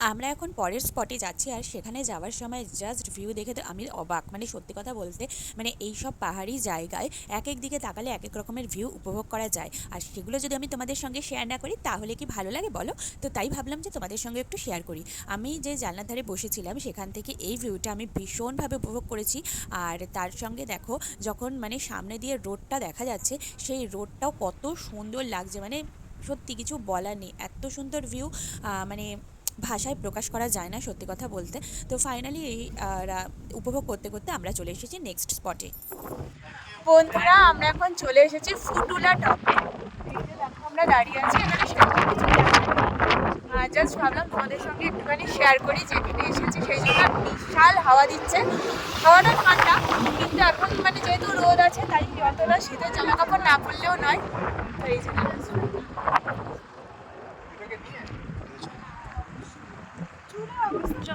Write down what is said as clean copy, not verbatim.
আমরা এখন পরের স্পটে যাচ্ছি আর সেখানে যাওয়ার সময় জাস্ট ভিউ দেখে তো আমি অবাক, মানে সত্যি কথা বলতে, মানে এই সব পাহাড়ি জায়গায় এক এক দিকে তাকালে এক এক রকমের ভিউ উপভোগ করা যায়। আর সেগুলো যদি আমি তোমাদের সঙ্গে শেয়ার না করি তাহলে কি ভালো লাগে বলো? তো তাই ভাবলাম যে তোমাদের সঙ্গে একটু শেয়ার করি। আমি যে জানলার ধারে বসেছিলাম সেখান থেকে এই ভিউটা আমি ভীষণভাবে উপভোগ করেছি। আর তার সঙ্গে দেখো, যখন মানে সামনে দিয়ে রোডটা দেখা যাচ্ছে, সেই রোডটাও কত সুন্দর লাগছে, মানে সত্যি কিছু বলার নেই, এত সুন্দর ভিউ, মানে ভাষায় প্রকাশ করা যায় না সত্যি কথা বলতে। তো ফাইনালি এই উপভোগ করতে করতে আমরা চলে এসেছি নেক্সট স্পটে। বন্ধুরা, আমরা এখন চলে এসেছি ফুটুলা টপে। এই যে দেখো আমরা দাঁড়িয়ে আছি এখানে, সেরকম কিছু জাস্ট ভাবলাম তোমাদের সঙ্গে একটুখানি শেয়ার করি। যেখানে এসেছি সেই জন্য বিশাল হাওয়া দিচ্ছে, হাওয়াটা ঠান্ডা, কিন্তু এখন মানে যেহেতু রোদ আছে তাই অতটা শীতের জামা কাপড় না পরলেও নয়। তো এই যে চুলের অবস্থা